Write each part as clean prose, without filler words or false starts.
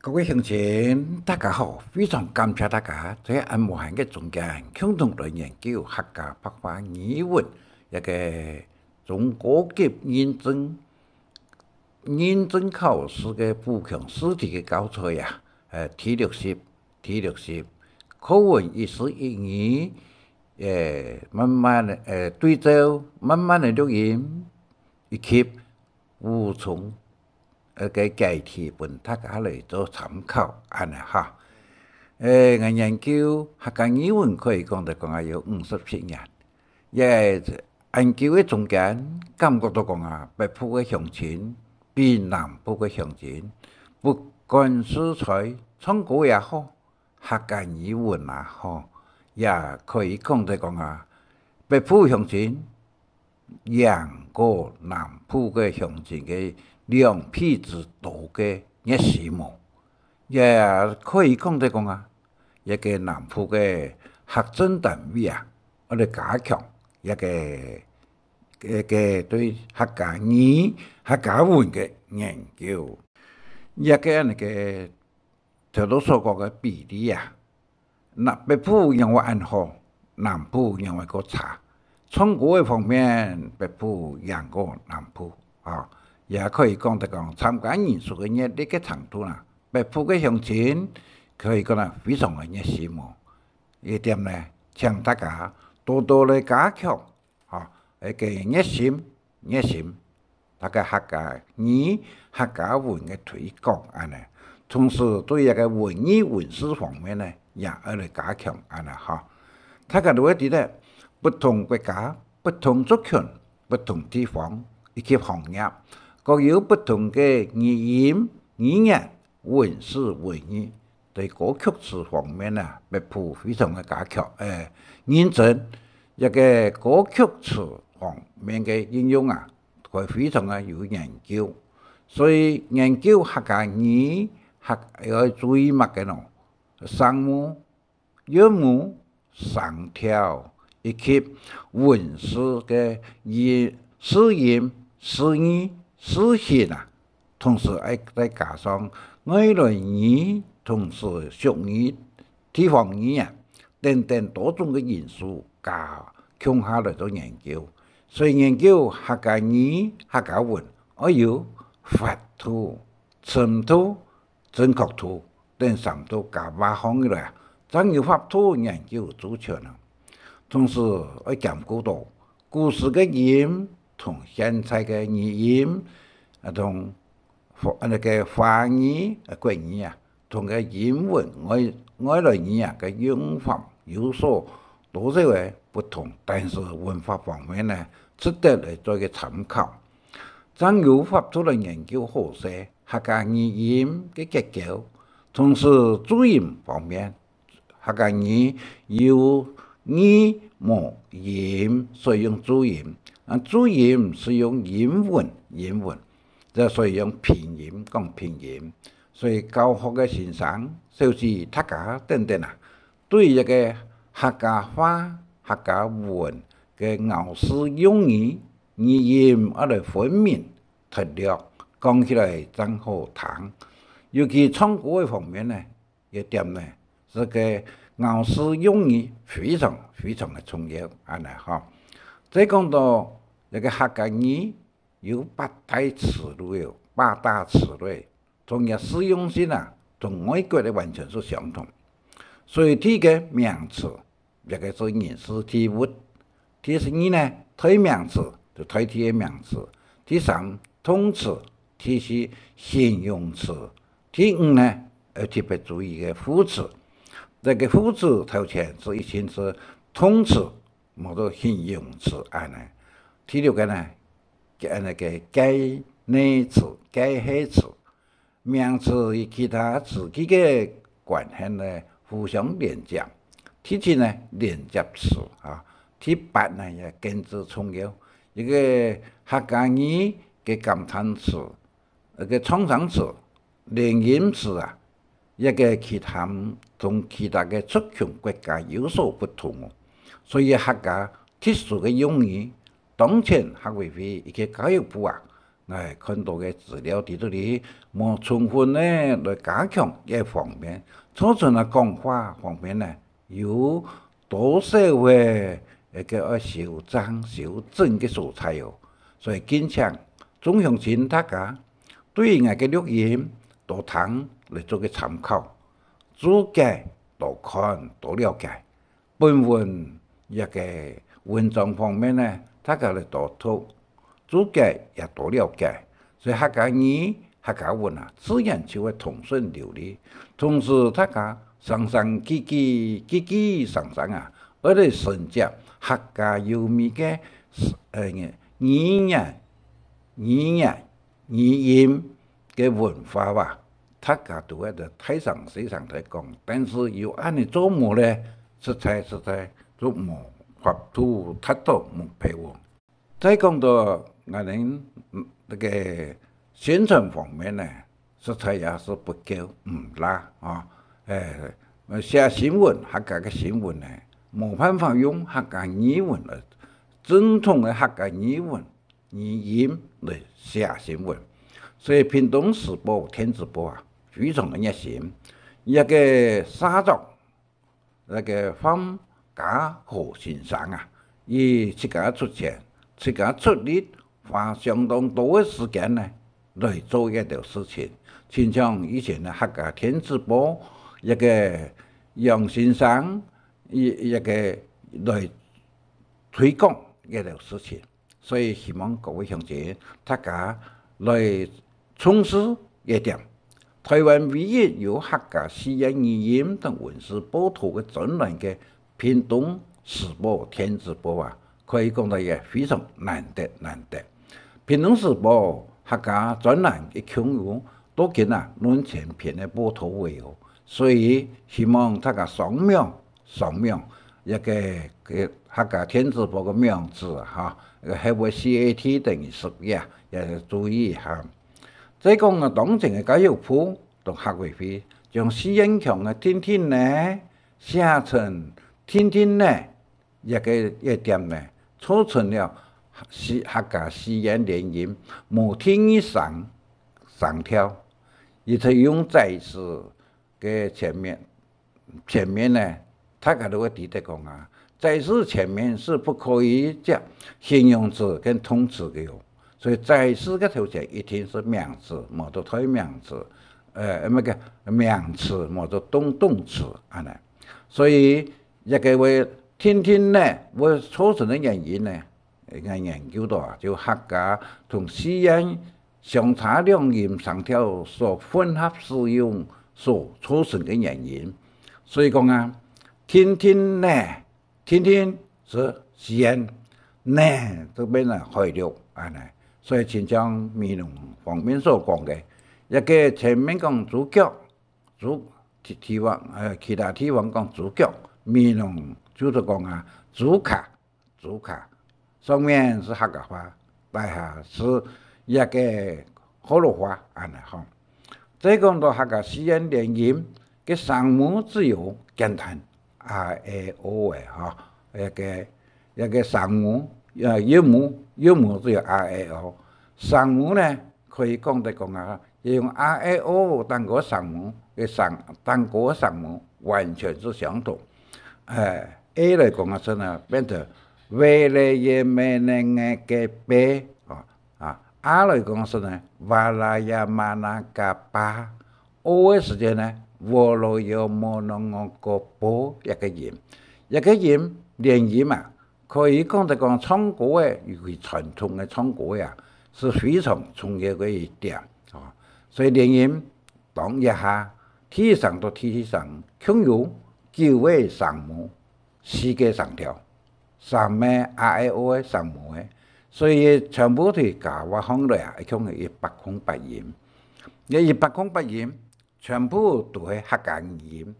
各位乡亲，大家好！非常感谢大家在安无限嘅中间共同来研究客家白话语文一个中高级认证考试嘅补强试题嘅教材啊。T60课文一时一语，慢慢嘅对照，慢慢嘅录音，以及补充。cái giải题本大家嚟做參考，安尼哈。我研究客家語文可以講有57年，也研究嘅中間感覺到講北部嘅鄉親比南部嘅鄉親，不管是在唱歌也好，客家語文也好，也可以講北部鄉親贏過南部嘅鄉親嘅。2倍之多嘅熱事務，也可以講一個南部嘅學政單位我哋加強一個對客家語、客家文嘅研究，一個那個頭都所講嘅比例北部認為很好，南部認為個差。唱歌嘅方面，北部贏過南部也可以講參加人數嘅熱烈嘅程度北部嘅鄉親可以講非常嘅熱心喎。呢點呢，請大家多多嚟加強一個熱心，大家客家語、客家文嘅推廣同時對一個文藝文史方面呢，也要嚟加強大家都會知道，不同國家、不同族群、不同地方以及行業。各有不同嘅語言、語言、文史、文藝，對歌曲詞方面北部非常嘅加強認真一個歌曲詞方面嘅應用佢非常嘅有研究，所以研究客家語要注意乜嘅聲母、韻母、聲調以及文史嘅詩音、詩意。詩詞同時再加上外來語，同時俗語、地方語等等多種嘅元素加強下來做研究。所以研究客家語、客家文，我有法圖、程度、正確圖等3度加8項嘅啦。真有法圖研究做全同時我兼顧到故事嘅音同現在嘅語音。同那個華語、國語同個英文外來語嘅用法有所多少嘅不同，但是文化方面值得嚟做個參考。真有法度嚟研究好些客家語音嘅結構，同時注音方面，客家語有語母音，所以用注音，注音是用英文。就所以用拼音講拼音，所以教學嘅先生、小師、大家等等對一個客家話、客家文嘅咬字用語、語音嚟分明脱略，講起來真好聽。尤其唱歌嘅方面一點這個咬字用語非常嘅重要再講到一個客家語。有8大詞類，8大詞類，同樣使用性同外國的完全是相同。所以第一個名詞，一個是人事體物；第2呢，推名詞就推替嘅名詞；第3動詞；第4形容詞；第5呢，要特別注意嘅副詞。這個副詞頭前是一定是動詞，冇到形容詞第6個呢？那個介內詞、介系詞，名詞與其他詞句嘅關係互相連接。第7呢，連接詞第8呢也更之重要。一個客家語嘅感嘆詞、一個創傷詞、連音詞一個同其他嘅族群國家有所不同，所以客家特殊嘅用語。當前客委會以及教育部很多嘅资料伫这里，无充分咧来加强嘅方面，促进讲话方面呢，有多少嘅个修正修正嘅素材哦。所以经常总向前大家对我嘅录音多听来做个参考，自己多看多了解。本文一个文章方面呢，大家来多读，自己也多了解。所以客家语、客家文啊，自然就会通顺流利。同时，大家上上积极上上啊，而来增加客家优美嘅语言嘅文化哇，大家都喺度睇上市场嚟讲，但是要安尼做冇咧，实在都冇法度达到目标。再讲到我哋那个宣传方面呢，实在也是不够啦啊！写新闻客家嘅新闻呢，冇办法用客家语文嚟正统嘅客家语文语音嚟写新闻。所以屏东时报、天子报啊，非常嘅热心。一个沙作那个方家何先生啊，伊自家出钱、自家出力，花相当多嘅时间呢来做一条事情。亲像以前嘅客家天子报一个杨先生，一个来推广一条事情。所以希望各位乡亲大家来从事一点。台湾唯一有客家私人语音等文字报道嘅专栏嘅屏东时报、天子报啊，可以讲到也非常难得。屏东时报客家专栏嘅腔语都见2000篇嘅报道为哦，所以希望大家扫描一个客家天子报嘅名字哈，系为 CAT 等于10呀，也注意一下。再讲当前嘅教育部同客委会将私人强嘅天天呢写成天天呢一点呢，促成了客家私人联营无天以上跳，而且用在是嘅前面呢，大家都会记得讲啊，在是前面是不可以加形容词跟动词嘅哟。所以在世嘅头前一定是名词，冇得推名词，名词冇得动词安尼。所以一个为天天呢，为促成嘅原因呢，研究到就客家同私人相差两音上跳所混合使用所促成嘅原因。所以讲啊，天天是私人，呢这边开了安尼。所以亲像美容方面所讲嘅，一个前面讲主角，其他地方讲主角，美容就是讲主卡，上面是客家话，底下是一个河洛话安尼吼。再讲到客家私人联营嘅声母只有简单 RAO 嘅吼，一个声母韵母只有 RAO， 声母呢可以讲用 RAO 当个声母嘅声母完全是相同。A 来讲是呢，变成为了也没能嘅白，R 来讲是呢，瓦拉亚马那个巴 ，O 嘅时间呢，我罗有莫能个波一个音连音嘛。可以讲唱歌嘅，尤其传统嘅唱歌呀，是非常重要嘅一点啊。所以连音当一下，体上到体上，腔有9位声母，4个上调，3个 RAO 嘅声母嘅，所以全部都教我讲来啊，讲係108音，你108音全部都係客家語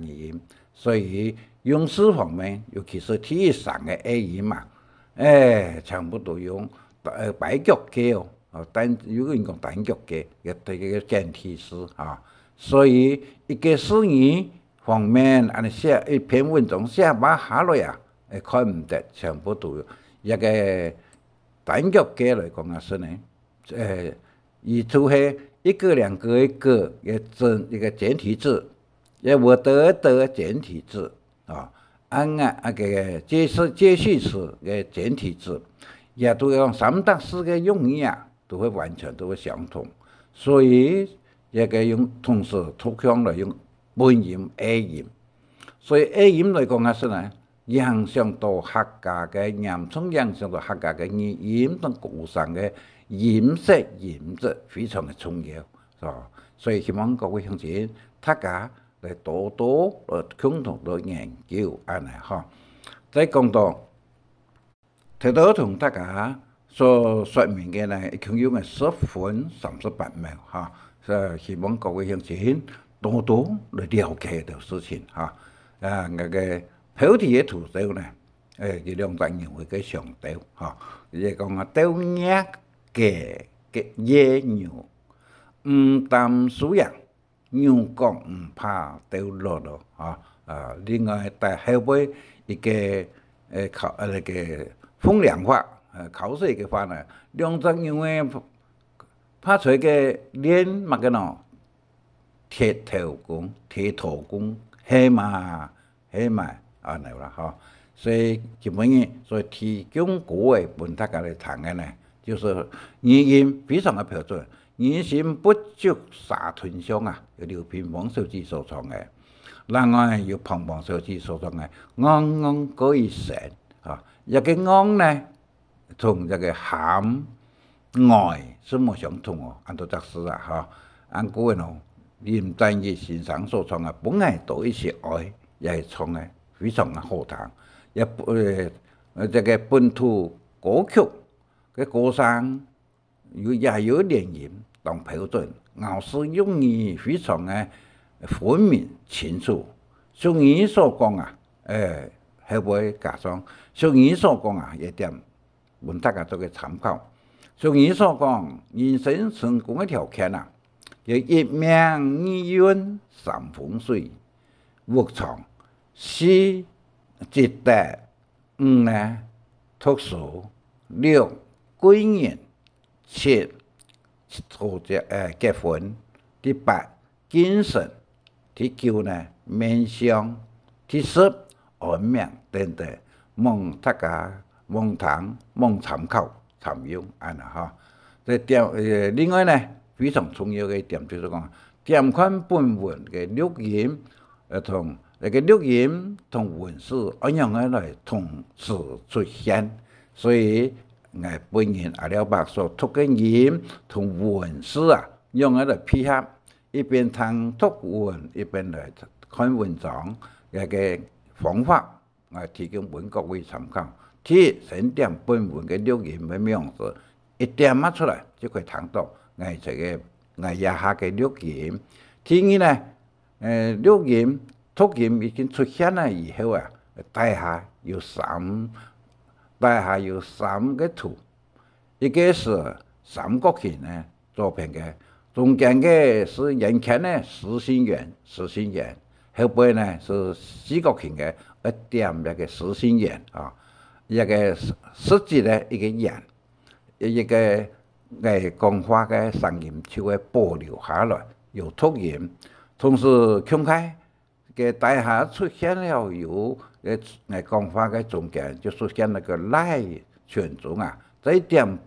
音，所以用詞方面，尤其是體上嘅 A 音嘛，全部都用擺腳嘅哦，如果講單腳嘅，一個簡體詞啊，所以一個詞語方面，按寫一篇文章寫把下來啊，看唔得，全部都一個單腳嘅來講是呢，伊除非一个两个的个一个简体字，也无得简体字啊，个接续词嘅简体字，也都用三到四个用意啊，都会完全都会相同，所以也个用同时图像来用本音 A 音，所以 A 音来讲啊是呢，影响到客家嘅严重影响到客家嘅语音同故上嘅音色音质非常的重要，是吧？所以希望各位乡亲大家来多多共同的研究安尼哈。再讲到头头同大家所说明嘅呢，共有嘅10分38秒哈，所以希望各位乡亲多多来了解到事情哈。那个标题嘅图标呢，佢兩個人會嘅上調嚇，即係講調嘢嘅野牛，唔擔輸贏，牛角唔怕調落咯嚇。另外但後尾一個那個風涼話，口水嘅話呢，兩個人嘅拍出嘅臉乜嘅喏，鐵頭公係嘛安尼啦嚇。所以基本嘅，所以提供各位本大家嚟談嘅呢，就是語音非常嘅標準，語音不足3寸上啊，由劉平王小姐所創嘅，另外由彭王小姐所創嘅，啱嗰一成啊，一個啱呢，同一個鹹愛是冇相同哦，按照則師啊嚇，按各位喏，林黛玉先生所創嘅，本來多一些愛，也係創嘅非常嘅好聽。這個本土歌曲嘅歌聲也有連音當標準，咬字用語非常嘅分明清楚。像你所講啊，後尾加上像你所講啊，一點，問大家做個參考。像你所講，人生成功嘅條件啊，有一命二運三風水，五常四節德，五呢讀書，六貴人，七結婚，第八精神，第九呢面相，第10安命等等，望大家望參考參用安啦哈。這點另外呢非常重要嘅一點就是講，點看本文嘅錄音同。那個錄音同文字按樣嘅來同時出現，所以我本人阿廖伯所讀嘅音同文字啊，用喺度配合，一邊聽讀文，一邊來看文章嘅個方法，我提供本各位參考。第先點本文嘅錄音嘅名字，一點乜出來就可以聽到我這個我以下嘅錄音。第二呢，錄音。讀音已經出現了以後啊，底下有三個圖，一個是三角形呢作品嘅，中間嘅是人看呢實心圓，後背呢是四角形嘅一點一個實心圓啊，一個實際呢一個圓，一個講話嘅聲音就會保留下來，有讀音，同時傾開。嘅底下出現了有講話嘅中間就出現那個賴全中啊，這一點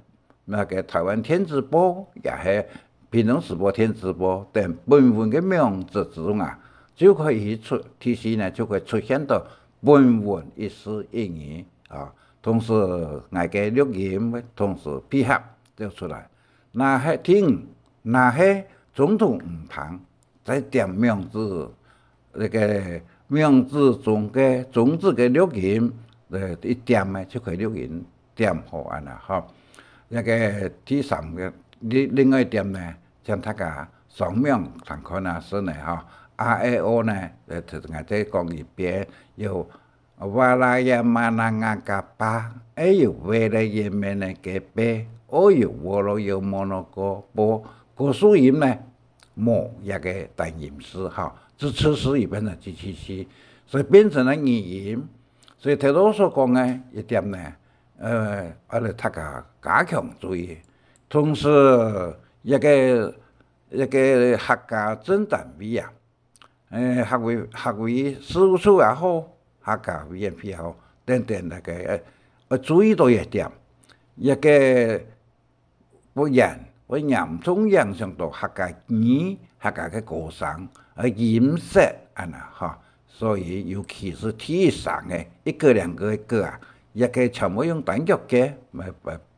那個台灣電子報也係屏東時報電子報等本文嘅名字之中啊，就可以提示呢就會出現到本文一詞一語啊，同時那個錄音同時配合就出來，那係聽那係總統唔同，這點名字。那個名字中嘅種子嘅錄音，一點呢就可以錄音點好安啦嚇。那個第三個另外一點呢，像大家上面參考那是呢嚇 ，RAO 呢，就我再講一遍，有瓦拉亞馬那亞加巴，有維拉耶咩呢嘅貝，有沃羅有摩諾個波，個數音呢冇一個單音詞嚇。是此時一邊的機器師，所以變成了語音。所以頭頭所講嘅一點呢，我哋大家加強注意，同时一个客家总单位啊，学位事务所也好，客家委员会也好，等等那个注意到一点，一个不严重影响到客家语、客家嘅歌声音色啊呐哈，所以尤其是第三嘅一个两个歌啊，一个全部用单脚嘅，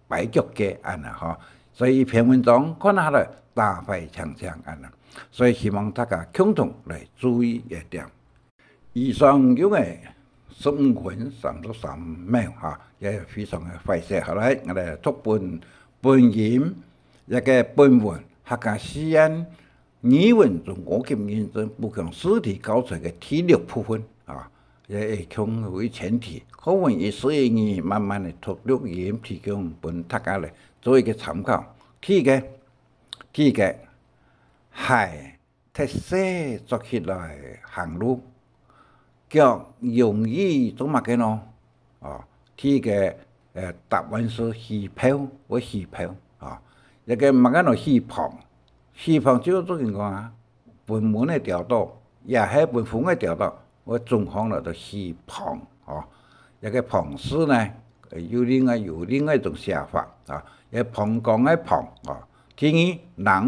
白脚嘅啊呐哈，所以一篇文章可能係嚟大費長啊呐，所以希望大家共同嚟注意一點。以上有嘅15分33秒哈，也非常嘅快速。後來我哋讀本言。一個本文客家西安語文中國嘅認證不強試題教材嘅第6部分啊，也從為前提，課文以12語慢慢嘅讀錄音提供本大家嚟做一個參考。第一個係特色做起來行路，較容易做乜嘅咯？啊，第一個答案是戲票或戲票啊。一個乜嘢咯？戲棚主要做點講啊？本門嘅調度，也係本風嘅調度，我中行嚟到戲棚哦。一個棚詩呢，有另外一種寫法啊。一棚講嘅棚啊，第二人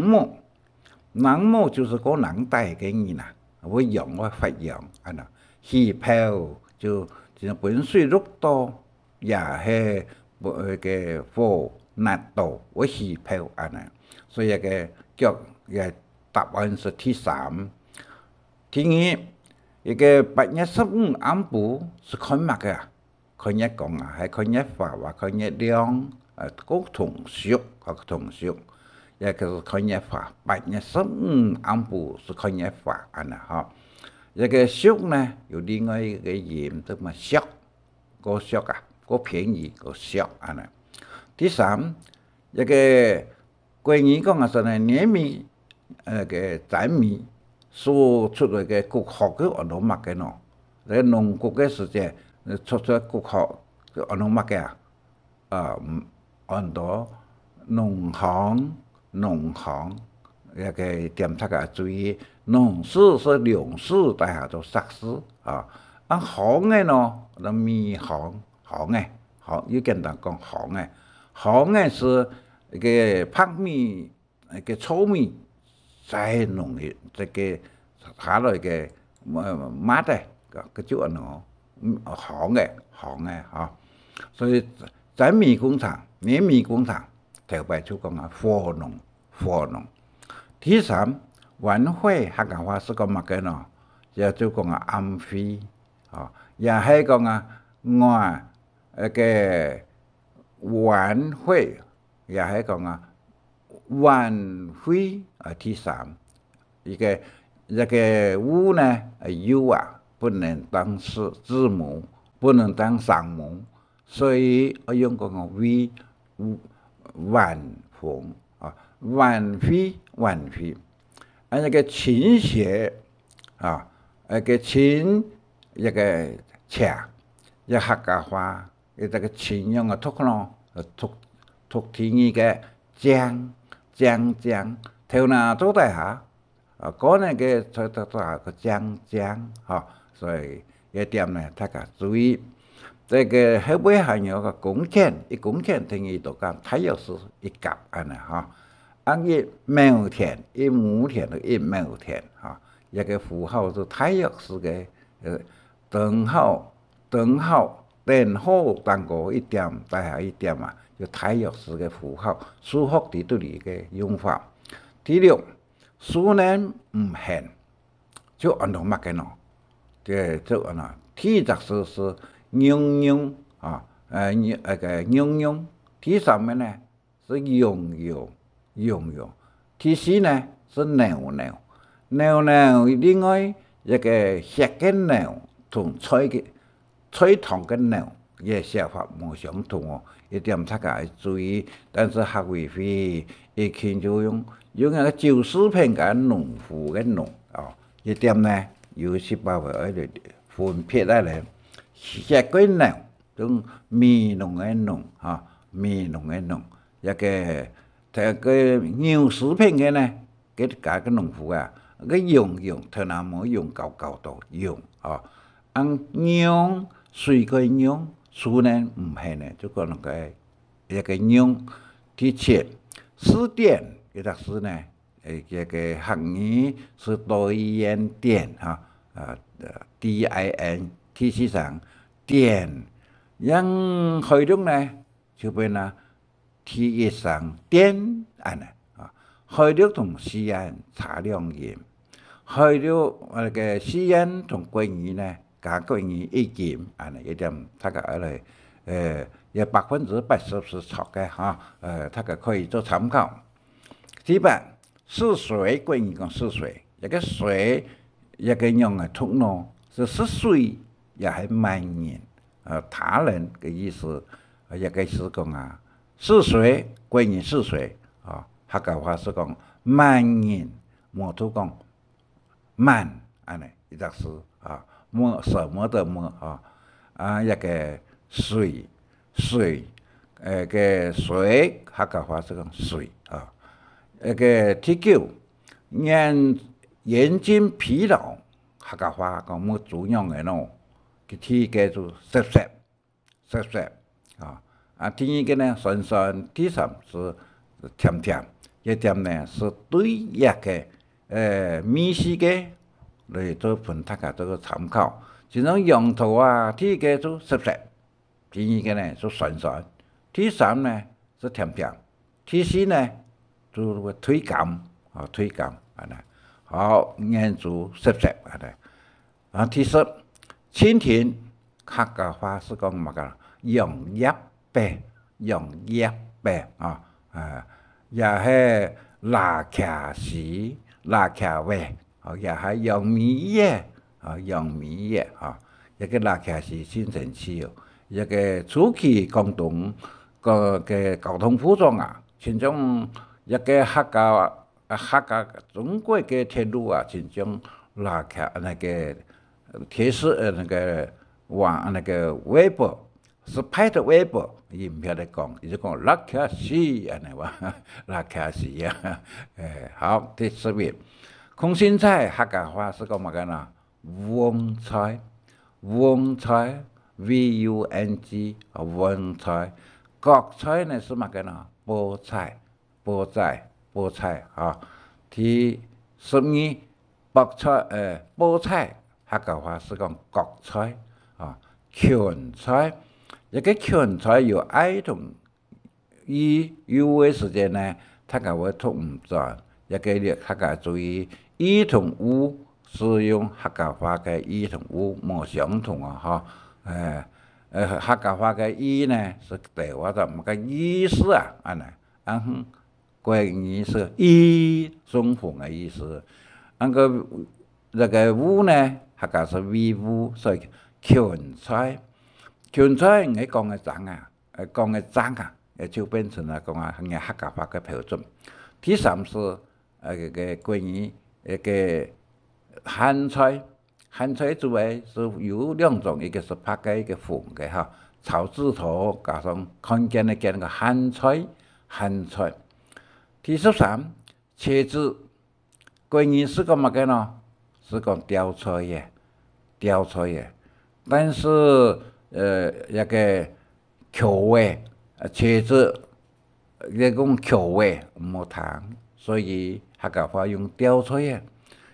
母就是講人帶嘅人啦，會用我發揚啊嗱。戲票就本水陸多，也係嘅貨。難度我戲票啊呢，所以個叫嘅答案是第3。第二，一個8月15安保是看乜嘅？看一講啊，係看一發或看一量個同屬，一個是看一發。8月15安保是看一發啊呢哈。一個屬呢，有另外一個言，即係屬，個屬啊，個便宜個屬啊呢。第3，一個關於講嘅係呢年米嘅糌米所出來嘅國學嘅安怎乜嘅咯？喺農國嘅時節出國學嘅安怎乜嘅啊？按到農行一個點大家注意，農事是糧食大下做實事啊。按行嘅咯，那米行嘅，要簡單講行嘅。行嘅是一個白米、一個糙米，再濃烈，這個下來嘅乜嘅，個叫乜嘢？行嘅嚇。所以糌米工廠、碾米工廠，頭擺就講啊，貨農。第3，晚會客家話是講乜嘅咯？也就講啊，暗飛，啊，也係講啊，我一個。晚會也係講啊，晚會啊第3，一個烏呢U啊，不能當字母，不能當聲母，所以我用個會晚風啊，晚會，一個傾斜啊，一個傾一個斜，一客家話。一個前用嘅讀咯，讀天語嘅將，頭嗱做大下，嗰呢嘅做下個將，嚇，所以一點呢，大家注意，這個後尾還有個公權，一公權定義到講，它又是一甲啊呢嚇，按一苗田，一畝田一苗田嚇，一個符號是它又是嘅等號。然後當個一點，大下一點啊，就太陽式嘅符號，數學啲都嚟嘅用法。第6，數呢唔限，就按照乜嘅咯？就按照第10是用啊，用。第3個呢是用。第4呢是鬧。另外一個食嘅鬧同吹糖嘅鬧嘅寫法冇相同哦，一點大家注意。但是客委會一見就用一個舊視頻嘅農夫嘅農啊，一點呢有時包括喺度分別嚟，食嘅鬧同米農嘅農嚇，一個这个牛食品嘅呢，给家个农户啊，个用头那冇用高度用啊，用水个用，树呢唔系呢，就讲那个一个用提前试点，给他是呢，这个行业是多元点哈DIN T 市场点，yang hồi lúc này就变啦 T 一上点安尼啊，hồi lúc 同西安差2盐，hồi lúc 那个西安同桂鱼呢，加桂鱼1盐安尼一点，它个来也80%是错嘅哈，它个可以做参考。第八，试水桂鱼讲试水，一个水一个用嘅通路是试水也系慢盐。他人嘅意思，一个是讲啊，试水，桂鱼试水啊，客家话是讲慢言，摩土讲慢，安尼，一个是啊，什么的么一个水，个水，客家话是讲水啊，一个第9，眼睛疲劳，客家话讲么主样嘅喏。第叫做涩第二个呢酸，第3是甜，一点呢是对一个美食嘅嚟做分大家做个参考。这种用途啊，第一个就涩，第二个呢就酸，第3呢是甜，第4呢就推感啊好研究涩第10。蜻蜓客家话是讲乜噶？用叶白也係辣茄絲、辣茄味，也係用米葉一個辣茄絲先神奇哦，一個初期廣東嘅交通服裝啊，其中一個客家中國嘅鐵路啊，其中辣茄那個。铁丝那个那个微博是拍的微博，伊唔晓得讲，伊就讲辣茄絲安尼话，辣茄絲啊，好，第11，空心菜客家话是讲乜嘅呢？蕹菜，VUNG， 蕹菜，角菜呢是乜嘅呢？菠菜啊，第12，菠菜。客家话是讲角菜啊，芹菜，一个芹菜有 I 同 U 嘅时间呢，客家话读唔准，一个你客家注意 E 同 U 是用客家话嘅 E 同 U 冇相同啊，客家话嘅 E 呢是台话的乜嘅意思啊，國語是一中風嘅意思，那個烏呢？客家是 V 烏，所以芹菜你講嘅爭啊，就變成了講啊，客家話嘅標準。第3是關於鹹菜之外是有2種，一個是拍嘅，一個紅嘅哈，草字頭加上看見嘅鹹菜。第13茄子，關於是講乜嘅呢？是講吊菜嘅，但是一個口味，茄子你講口味冇糖，所以客家話用吊菜嘅。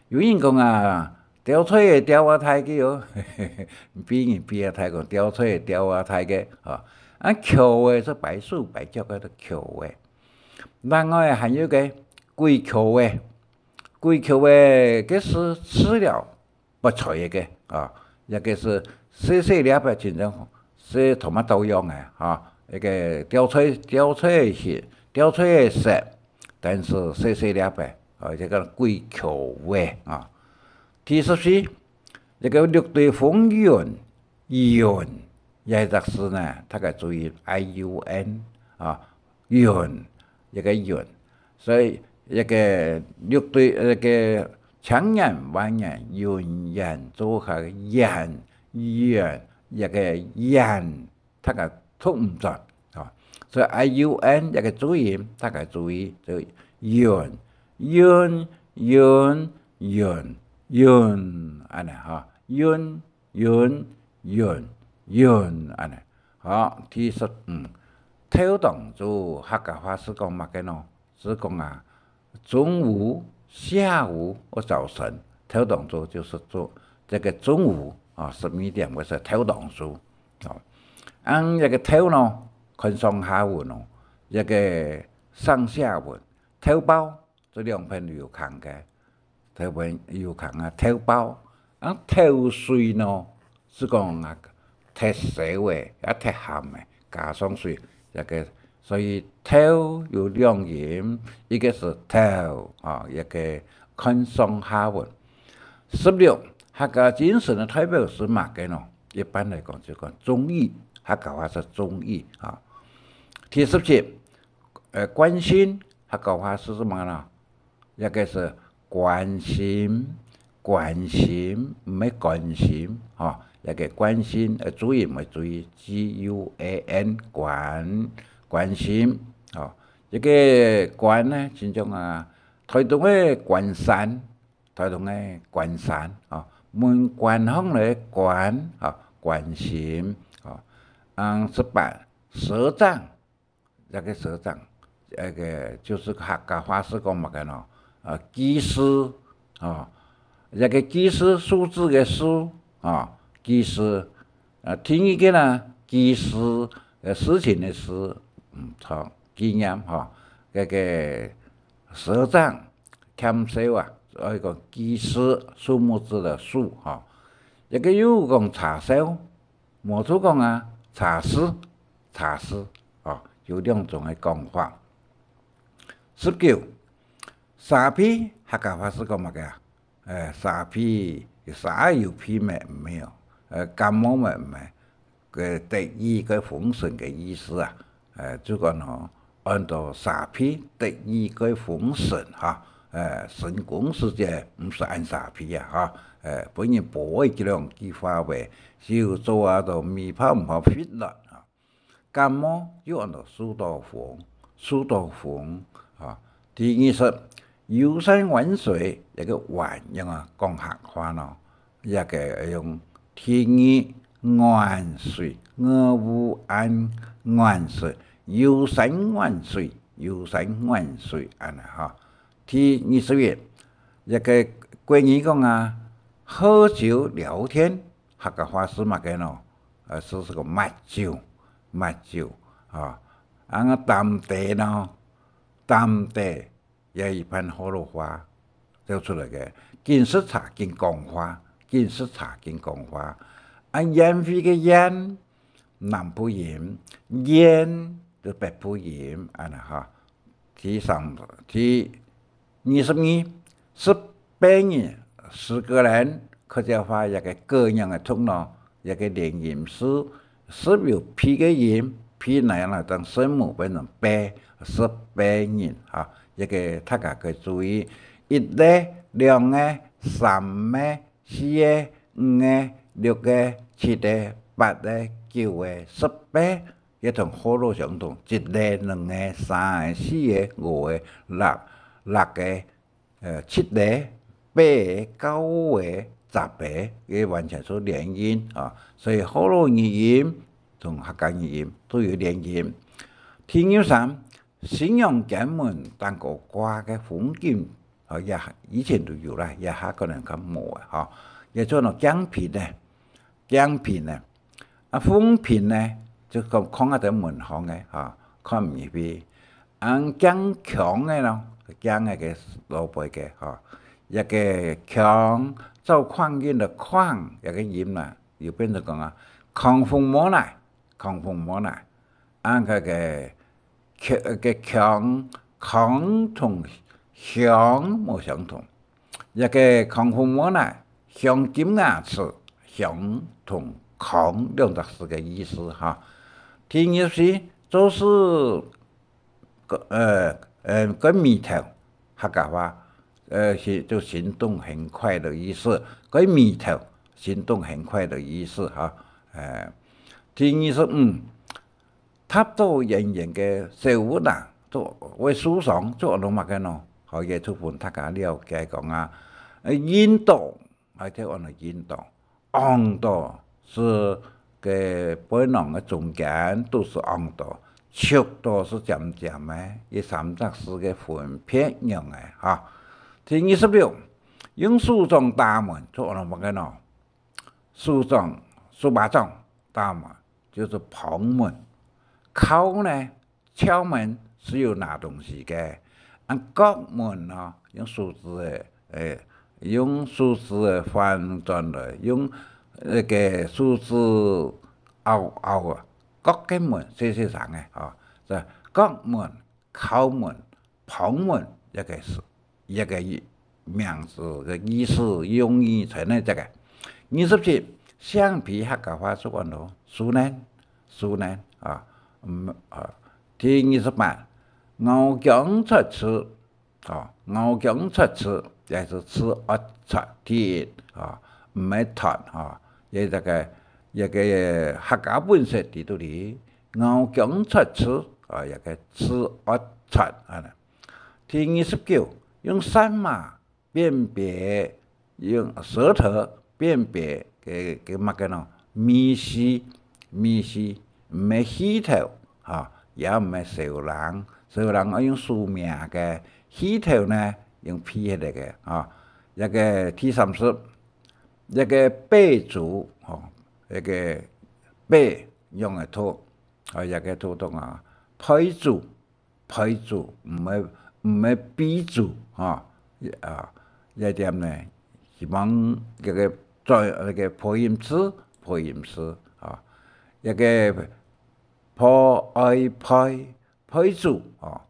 有人講啊，吊菜嘅吊啊太嘅哦，比啊太講吊菜嘅吊啊太嘅啊，口味是白素白叫嘅口味。另外還有個貴口味，這是飼料不錯嘅啊，一個是細粒嘅，真正是同乜都樣嘅啊，一個吊菜嘅色，但是細粒嘅啊，這個貴口味啊。第14，一個綠地風潤，也就是呢，大家注意 IUN 啊，潤。一個潤，所以一個綠對一個強人彎人潤做下潤一個潤，大家讀唔準啊。所以 IUN 一个注音，大家注意就润润润润润安尼哈，润润润润安尼。好，第15，跳动作客家话是讲乜嘅喏？是讲啊，中午、下午或早晨跳动作就是做这个中午啊12点嗰時跳動作。哦，按一個跳呢，看上下文哦，一個上下文跳包，這兩篇有空嘅，跳篇有空啊跳包，啊跳水呢是講啊踢死嘅，啊踢鹹嘅，加上水一個，所以跳有兩音，一個是跳啊，一個看上下文。16客家精神的代表是乜嘅呢？一般來講就講忠義，客家話是忠義啊。第17，關心客家話是什麼呢？一個是關心，關心唔係關心啊，一個關心，注意唔係注意 GUAN 關心啊。一個關呢，就種啊，台東嘅關山，台東嘅關山啊，門關巷嘅關啊。關心啊，18舌戰，一個舌戰，一個就是客家話是講乜嘅咯？記事啊，一個記事數字嘅數啊，記事聽一個呢，記事事情嘅事，錯經驗嚇，一個舌戰欠少啊，一個記事數目字嘅數嚇。一個有講茶燒，冇錯講啊，茶絲哦，有兩種嘅講法。19，沙皮客家話是講乜嘅？沙皮沙有皮咩？沒有，感冒咩唔係？個得意個風順嘅意思啊，就講哦，按照沙皮得意個風順嚇，成功世界唔是按沙皮啊嚇。本人播嘅兩句話為，少做啊到咪泡唔好fit啦啊！感冒要按照蘇道風啊。第20，遊山玩水一個玩用啊講客話咯，一個用天意玩水，我無安玩水，遊山玩水安尼嚇。第21，一個國語講啊。喝酒聊天，客家話是乜嘅咯？是個抹酒啊！個淡茶呢？淡茶也一般河洛話走出來嘅。見識茶見講話，煙灰嘅煙，南部音，煙就北部音，安尼嚇。第22，18年。10個人客家話一個個人嘅通咯，一個連音詞，10有 P 嘅音 ，P 嚟啦，當聲母變成8 18人嚇，一個大家可以注意，1個、2個、3個、4個、5個、6個、7個、8個、9個、18，一同好多相同，1個、2個、3個、4個、5個、6個、7個。8個、9個、10個，佢完全係連音啊，所以好多語音同客家語音都有連音。第23，信陽建門當個掛嘅風景，也以前都有啦，也下可能咁冇啊，嚇。也做到江片呢，風片呢就講講下啲門行嘅嚇，看唔入去。江強嘅咯，江嘅老輩嘅嚇。一個強做礦業的礦，一個音啦，又變成講啊，狂風莫來，按個強同響冇相同，一個狂風莫來，響金牙齒，響同狂兩個是個意思哈。第24就是個米頭客家話。就行動很快的意思，個米頭行動很快的意思哈。第25，差不多人人嘅生活啊，做为思想做到乜嘅喏，可以ทุกคน大家了解講啊，印度係即係印度，印度是嘅本來嘅中間都是印度，速度是漸漸嘅，一三則是嘅分片樣嘅嚇。第26，用書中大門做到乜嘅喏？書巴中大門就是旁門。口呢，敲門是要拿東西嘅，國門呢用數字嘅，用數字嘅翻轉來，用那個數字拗啊，國嘅門寫上嘅啊，就國門、口門、旁門一個名字嘅意思用意才能這個。27，橡皮客家話說講到書呢啊。第28，牛強出齒，牛強出齒，也是齒惡出鐵啊，唔係脫啊，也這個客家本色喺度哩，牛強出齒啊，一個齒惡出啊。第29，用三碼辨別，用舌頭辨別嘅乜嘅喏，咪絲，唔係稀頭嚇，也唔係小人，小人我用書名嘅，稀頭呢用批嚟嘅嚇。一個第30，一個貝族嚇，一個貝用嘅土，一個土動啊，胚族唔係貝族嚇啊，一點呢，希望一個再一個配音詞啊。一個配組啊，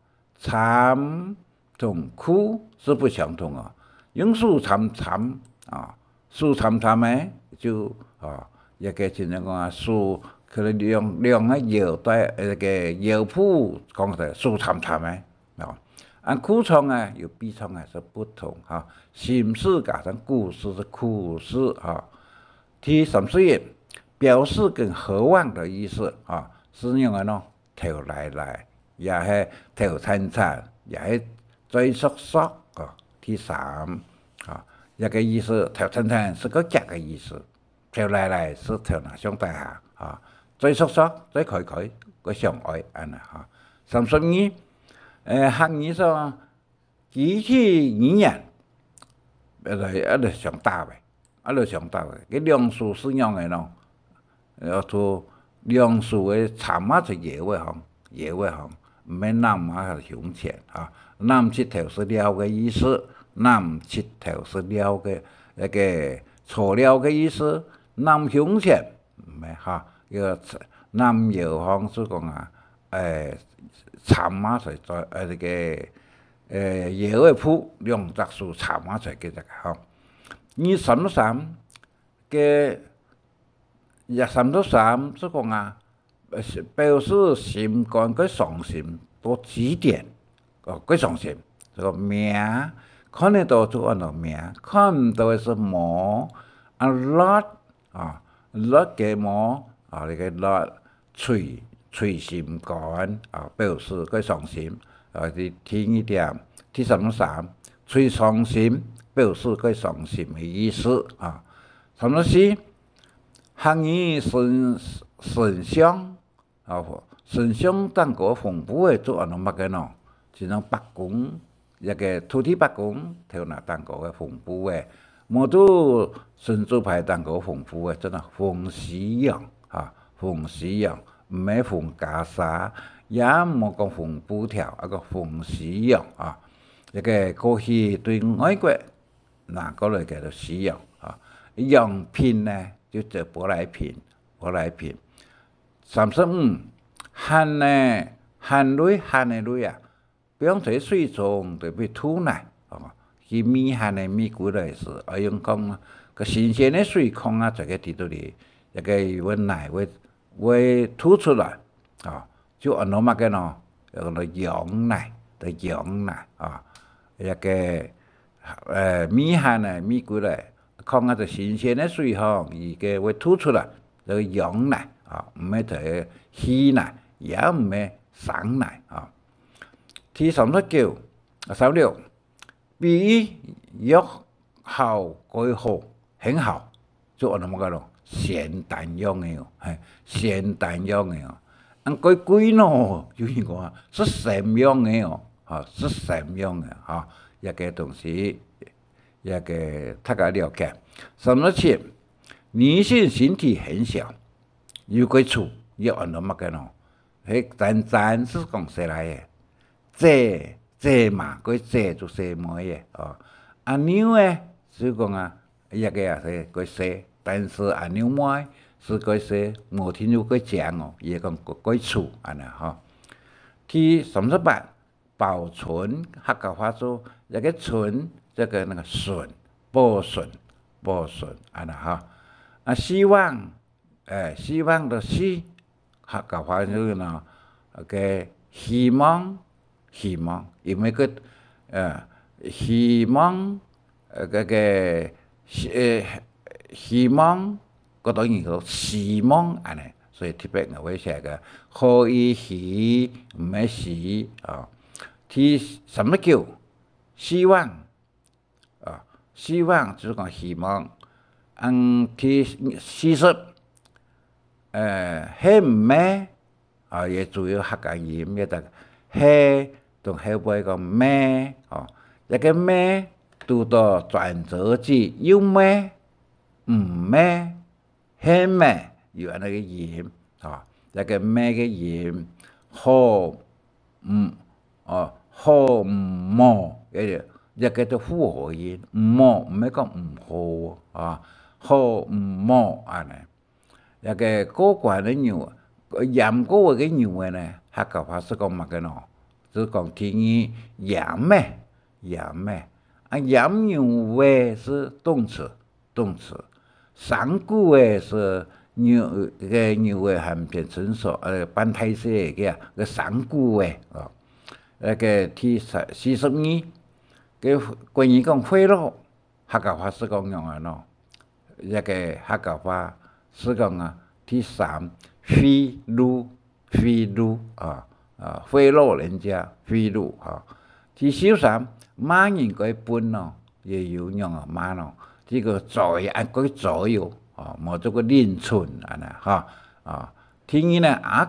參同苦是不相同啊。用書參啊，書參呢就啊，一個就係講啊，書可能用個搖帶那個搖譜講的書參呢啊。按苦創啊，有悲創還是不同啊。心事加上故事是苦事啊。第31。表示跟渴望的意思啊，是用嘅喏，頭來，也係頭親，也係最縮啊。第3啊，一個意思，頭親是個夾嘅意思，頭來是頭拿上大下啊，最縮最佢個相愛安啊。32，客語上機器語言，一路上大嘅，佢兩數是用嘅喏。做兩數嘅參啊，就野位行，唔係南啊係向前啊。南切頭是了嘅意思，南切頭是了嘅一個錯了嘅意思，南向前唔係嚇，一個南搖行所講啊，參啊就在呢個野位鋪兩隻數參啊就叫做嚇。23嘅。23即講啊，表示心肝嘅傷心多指點，嘅傷心，這個名看得到就按到名，看唔到嘅是魔啊 lot 啊 lot 嘅魔啊，呢個 lot 隨心肝啊，表示嘅傷心啊，第點第33隨傷心表示嘅傷心嘅意思啊，34。客語神像啊，神像當個豐富嘅做按怎乜嘅喏？就像白宮一個土地白宮，頭那當個嘅豐富嘅，冇都神主牌當個豐富嘅，真係鳳絲樣嚇，鳳絲樣，唔係鳳袈裟，也冇講鳳布條，一個鳳絲樣啊，一個過去對外國拿過來嘅就絲樣啊，樣品呢？就做舶來品。35，汗嘅淚啊，比方在水中就被吐奶哦，佢咪汗嘅咪過來時，用講個新鮮嘅水空啊，在個地度裡一個溫奶會吐出來啊，就按怎乜嘅喏，有個羊奶啊，一個咪汗嘅咪過來。空啊！就新鮮嘅水吼，而家會吐出來，就羊奶啊，唔係就係稀奶，也唔会上来啊。第36，比约好改好很好，就按怎么讲咯？现代用的哦，现代用的哦。改贵咯，就是讲是善用的哦，是善用的哈，一个东西，一个大家了解。37，女性身体很小，有个处要按怎么讲咯？真是讲出来的，这嘛，这就是没的哦。牛呢，是讲一个也是个说，但是牛妹是个说，无听有个讲哦，也讲个处安尼哈。第38，保存客家话说一个存，这个那个顺，保存安尼哈。希望的希，客家话说呢，个希望，因为个希望个希望，嗰等于个希望安尼，所以特别我会写个可以希唔係希啊。第39，希望希望就是讲希望。第40，係唔係也主要客家音，也得係同後尾個咩一個咩讀到轉折字，有咩唔咩係咩有安尼個音一個咩嘅音，好唔冇一個都複合音，冇唔係講唔好好唔冇安尼，一個高官嘅牛，鹽高嘅牛嘅呢，客家話是講乜嘅咯？是講天語鹽咩？鹽牛嘅是動詞，上古嘅是牛嘅含片成熟，半胎色嘅個上古嘅個第42，個關於講賄賂，客家話是講用嘅咯。一個客家話是講第3，賄賂賄賂人家賄賂第13，罵人個本咯，也有用罵咯，這個左右冇這個連寸第2呢，阿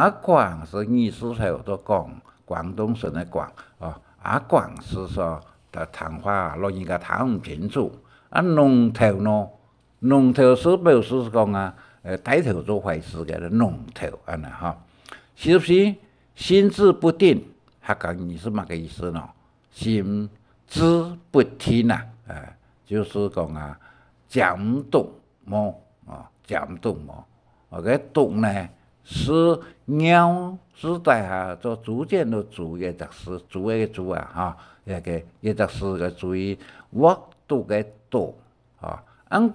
廣是20歲都講廣東省的廣阿廣是說的談話老人家談唔清楚。龍頭是表示講帶頭做壞事嘅龍頭安尼44，心智不定，客家語是乜嘅意思呢？心智不定就是講講讀冇個讀呢是鳥是在下做逐漸的逐一隻是逐嘅逐一隻是嘅注意我讀嘅讀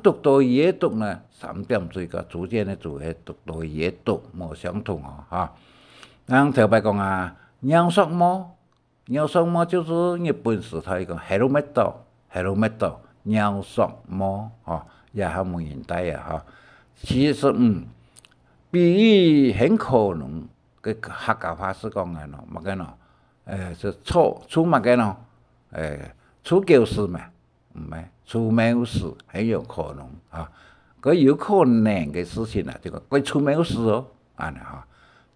讀到嘢讀呢3點水個逐漸的逐係讀到嘢讀冇相同特別講鳥宿毛就是日本時代講 helmet 鳥宿毛也係冇現代75，比喻很可能個客家話是講乜嘅咯？是出乜嘅咯？出鳩事咩？唔係出沒有事，很有可能佢有可能嘅事情就講佢出沒有事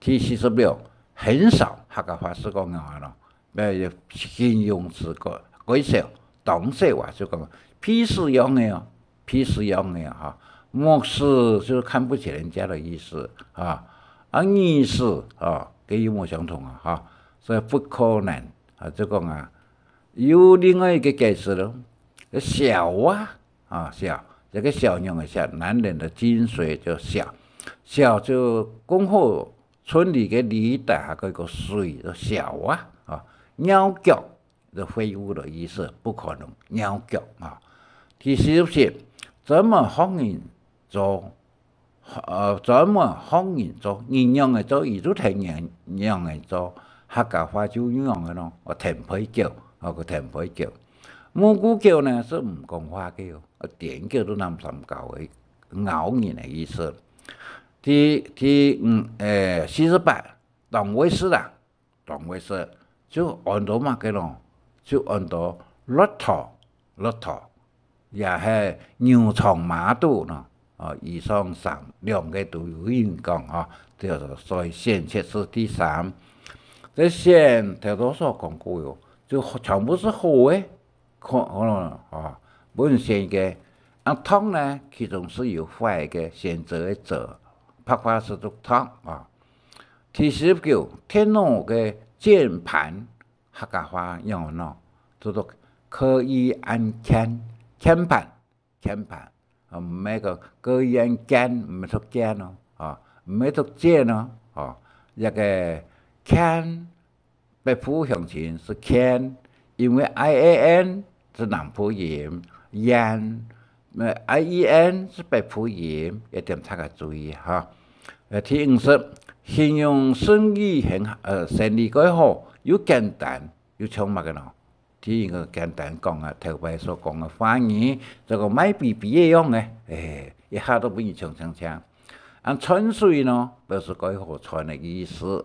第46，很少客家話是講形容詞改少，當時話就講屁事樣嘅漠視就是看不起人家的意思意思跟有冇相同所以不可能就講有另外一個解釋咯，小小這個小用嘅小，男人的精髓就小就恭賀村裏嘅里大嗰個水就小鳥腳就廢物的意思，不可能鳥腳第47，怎麼學人做人用嘅做，亦都聽人用嘅做，客家話就用嘅咯，田皮叫個田皮叫，蘑菇叫呢是唔講話叫，點叫都諗唔夠嘅咬人嘅意思。48同位式啦，同位式就按到嘛个咯，就按到骆驼，也係牛長馬肚咯，以上2個都有人講叫做所以先切是第3。這先頭多所講過喲，就全部是好嘅，可能本身嘅。湯呢，其中是有壞嘅，選擇嘅者，拍法是讀湯第19電腦嘅鍵盤客家話用咯，就讀可以按鍵盤，唔係可以按鍵，唔係讀鍵咯，唔係讀鍵咯，一個鍵北部鄉親是鍵，因為 IAN 是南部音，IEN 是北部音，一點大家注意第50形容生意生意改好，又簡單又充滿嘅咯。第一個簡單講頭擺所講嘅話語，這個買比一樣嘅，一下都不易唱。春水呢，表示改好春嘅意思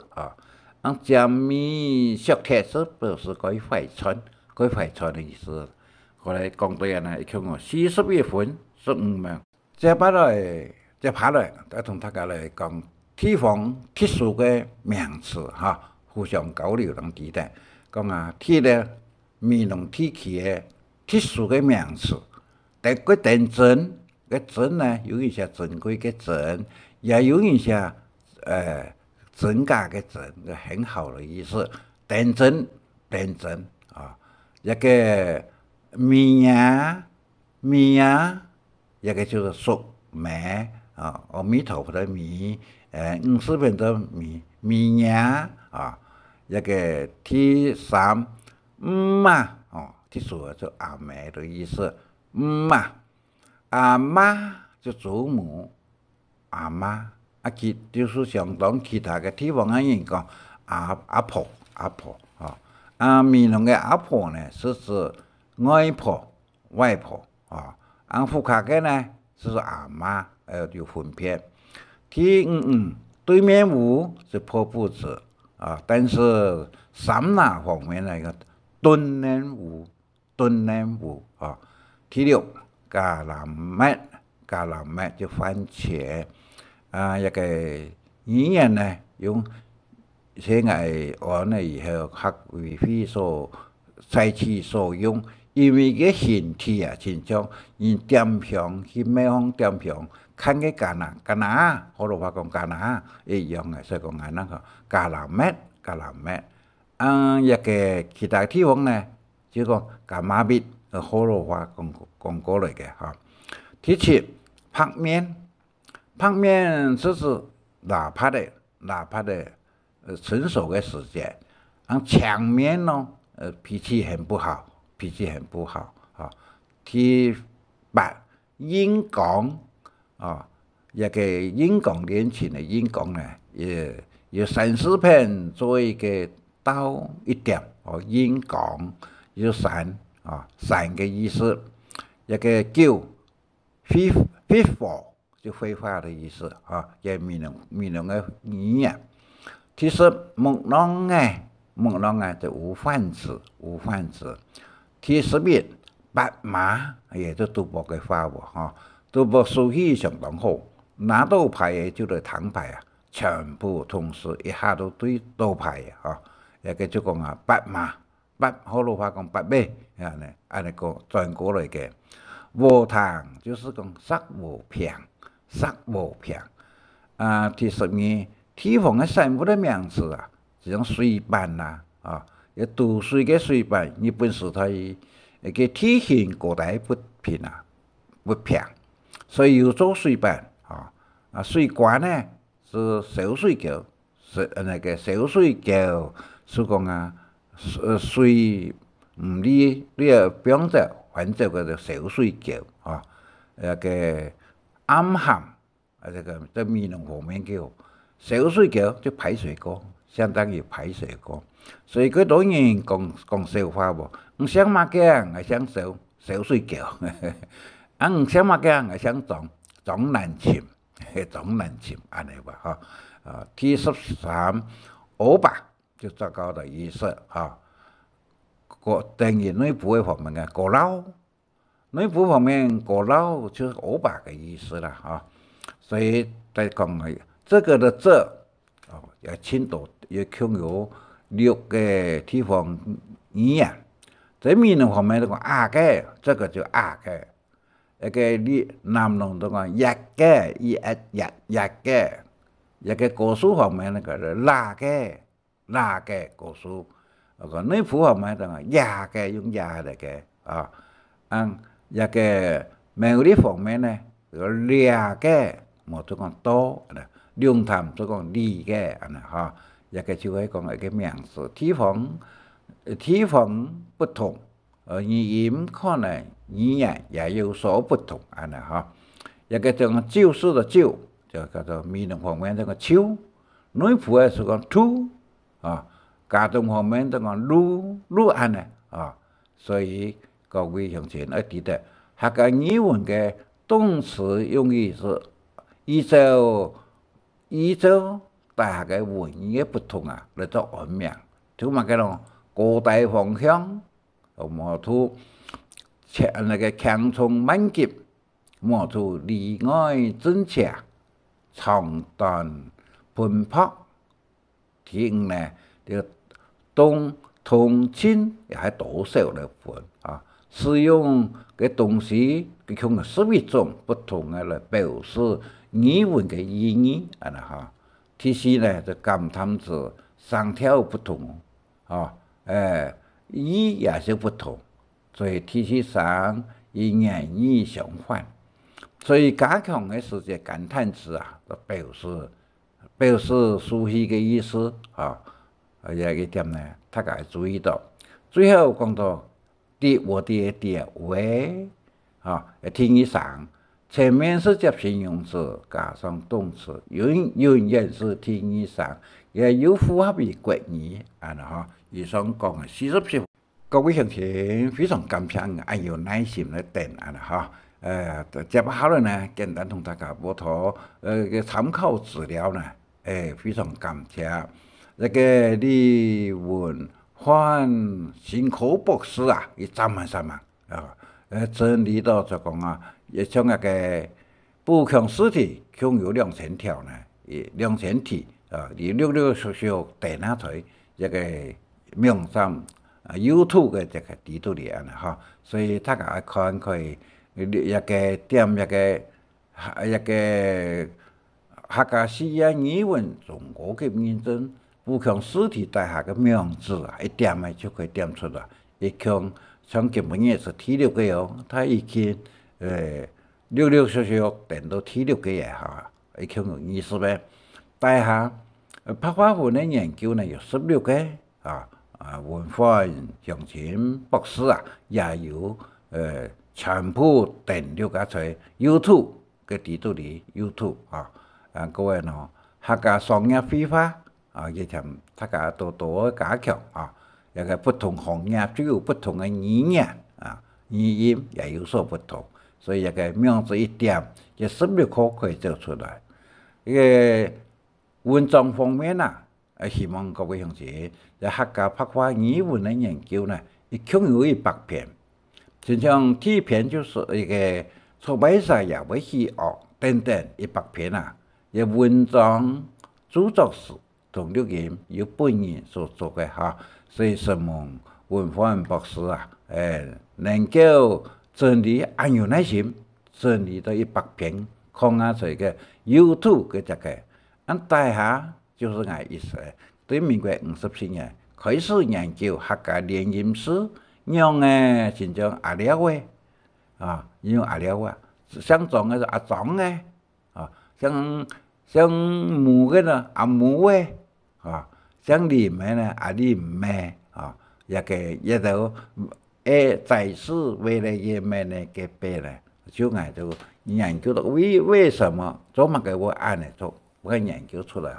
江米削鐵是表示改壞春嘅意思。後來講到人呢，一共41分15秒。接下來，我同大家來講地方特殊嘅名詞互相交流同地帶。講地咧，闽南地區嘅特殊嘅名詞。第個定鎮嘅鎮呢，有一些珍貴嘅鎮，也有一些增加嘅鎮，很好嘅意思。定鎮一個米呀，一個就是屬米阿彌陀佛的米，50分的米呀一個第3特殊就阿妹的意思，阿媽就祖母，阿媽就是相當其他嘅地方嘅人講阿婆閩南嘅阿婆呢，是指外婆福卡嘅呢，是阿媽，有分別。第55對面屋是破布子但是三拿方面嚟個敦南屋第6橄欖麥就番茄一個語言呢，用現在按呢以後客語會所採取所用，因為個形體親像因點向去咩方點向看個橄欖，好多話講橄欖一樣嘅，所以講橄欖麥一個其他地方呢就講橄欖蜜，好多話講過嚟嘅第7拍面就是哪怕的成熟嘅時間，場面咯脾氣很不好第8演講一個演講練琴嘅演講呢，有30分做一個到1點演講有3嘅意思，一個9非法就非法的意思也闽南嘅語言。第10木啷嘅就無飯子。第11白馬也就賭博嘅話賭博數據相當好，拿到牌嘅就係糖牌全部同時一下都對賭牌一個就講白馬，好多話講白馬按呢個轉過來嘅。無糖就是講sắc無平第12地方嘅生活嘅名詞就像水辦要讀水嘅水辦，日本時代一個體型過大不平，所以要做水辦水管呢是小水橋，那個小水橋是講水唔理變咗反正個小水橋一個暗涵這個在閩南方面叫小水橋就排水溝，相當於排水溝，所以佢當然講笑話唔想乜嘅，我想小水橋，唔想乜嘅，我想撞南潛，迄种难寻安尼吧哈。T13欧巴就糟糕的意思哈。等于内部方面嘅过劳，内部方面过劳就是欧巴嘅意思啦哈。所以再讲这个的这也青岛也拥有6个地方语言。在闽南方面都讲阿嘅，这个就阿嘅。一个你南农都讲日嘅，日嘅。一个歌书方面那个拉嘅歌书。个内部方面就讲呀嘅用呀嚟嘅啊。一个闽南方面呢，俩嘅，冇就讲多啦。龙潭就讲离嘅，安尼哈。一个就係講一個名詞，地方不同，語音可能語言也有所不同，安尼哈。一個就講就是的就，就叫做闽南方面就講秋，內部係講土，廣東方面就講魯安尼啊。所以各位鄉親要記得，客家語文嘅動詞用語是依照大家文語嘅不同嚟做安名，就嘛叫做高大方向，冇圖那個強衝猛急，冇圖離愛真切，長短奔跑，第五呢就動同親也係多少嚟分啊，使用嘅東西佢用11種不同嘅嚟表示語文嘅意義，安尼哈。第四呢就感嘆詞聲調不同，語也是不同，所以第三與言語相反。所以加強嘅是隻感嘆詞就表示舒適嘅意思呢個點呢，大家要注意到。最後講到我的為聽以上。前面是接形容詞加上動詞，永遠是聽以上，也有符合於國語，安尼哈。以上講嘅40分，各位鄉親非常感謝，還有耐心嚟等，安尼哈。接下來呢，簡單同大家補充嘅參考資料呢，非常感謝。那個李文煥新科博士伊3萬整理到就講也像那個不強試題，共有2000條呢，2000題你陸續訂下來，一個網站YouTube 嘅這個地圖嚟安哈，所以大家看可以一個點一個客家語言語文中國嘅認證不強試題底下嘅名字一點咪就可以點出來，一強像基本也是T6嘅喲，他已經陸續訂到T6嘅嘢嚇，一強有意思咩？底下白話文嘅研究呢有16個文化鄉親博士也有全部訂了解出 YouTube 嘅地圖裡 YouTube 各位呢客家商業非法亦同大家多加強一個不同行業都有不同嘅語言語音也有所不同，所以一個名字一點，這16個可以做出來。一個文章方面希望各位鄉親在客家白話語文嘅研究呢，共有100篇。就像第一篇就是一個出版社也會去等100篇一文章著作是同錄音由本人所做嘅所以希望文化博士能夠整理按有耐心整理到100篇，看下這個 YouTube 嘅這個，底下就是我意思，對民國54年開始研究客家聯音詩，用真正阿廖嘅用阿廖啊，像裝嘅就阿裝嘅像母嘅呢阿母嘅像林嘅呢阿林嘅一個在世為了也沒那個別呢，就我就研究到為什麼做乜嘅會按嚟做，我研究出來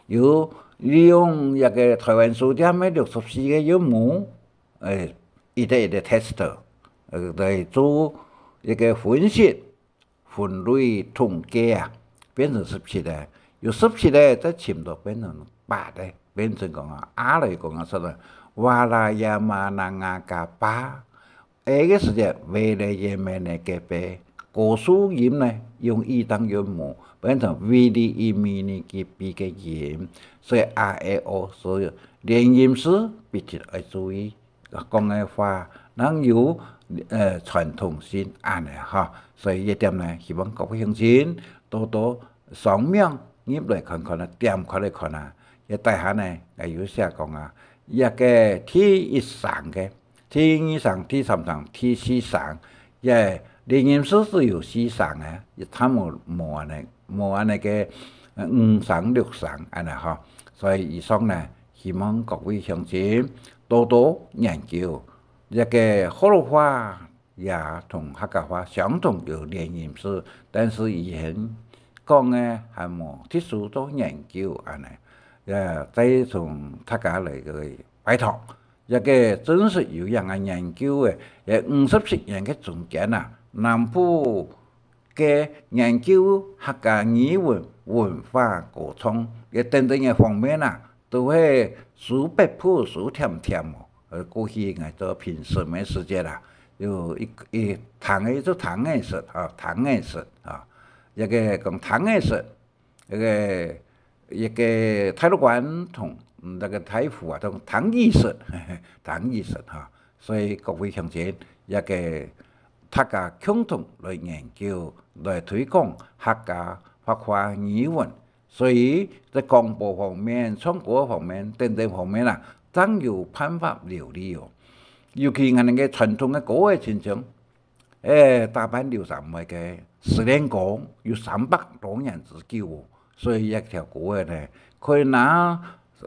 有利用一個台灣書店嘅64個有母一個 test 嚟做一個分析分類統計变成17个，由17个再迁到变成8个，变成讲啊阿来讲啊说的瓦拉亚马那亚加巴，那个时间为了也没那个呗，古书音呢用一当用母，变成为的一米呢个比个音，所以 R A O 所以连音时必须要注意，讲的话能有传统性安尼哈，所以一点呢，希望各位乡亲多多上面入来看看啊，点开来看啊，一底下呢有写讲啊，一个 T 1上嘅 T 2上 T 3上 T 4上，也连音时是有4上嘅，他们冇安尼个5上6上安尼哈，所以以上呢，希望各位乡亲多多研究。一个河洛话也同客家话相同有连音式，但是以前讲呢还冇特殊做研究安尼，再从客家来个拜托，一个真实有人嘅研究嘅，也50年嘅中间啊，南部嘅研究客家语文化古创嘅等等嘅方面啊，都係數百鋪數甜甜哦。过去我做平时没时间啦，有一唐嘅做唐艺术啊，唐艺术啊，一个讲唐艺术，一个泰鲁馆同那个太湖啊，同唐艺术，唐艺术哈，所以各位乡亲一个大家共同来研究来推广客家发话语文，所以在广播方面、唱歌方面等等方面啦。真有辦法料理哦，尤其我哋嘅傳統嘅歌嘅親像，大阪流傳埋嘅十年歌有300多年之久哦，所以一條歌嘅呢，可以拿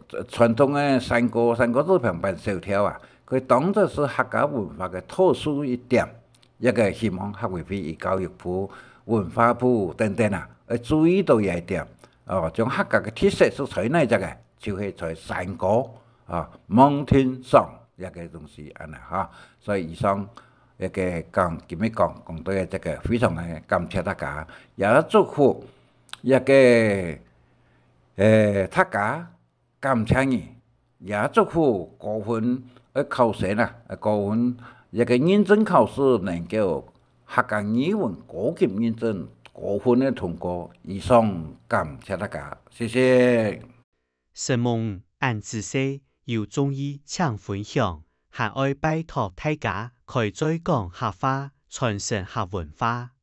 傳統嘅山歌都平平小條啊，佢當作是客家文化嘅特殊一點，一個希望客委會、教育部、文化部等等啊，注意到一點，哦，將客家嘅特色是在哪隻嘅，就係在山歌。啊，蒙天上一個東西安尼哈，所以以上一個講今日講到嘅這個非常嘅感謝大家，也祝福一個大家感謝你，也祝福高分考生啊，高分一個認證考試能夠客家語文高級認證高分嘅通過，以上感謝大家，謝謝。神夢按自西。有中醫請分享，還愛拜託大家開再講客話，傳承客文化。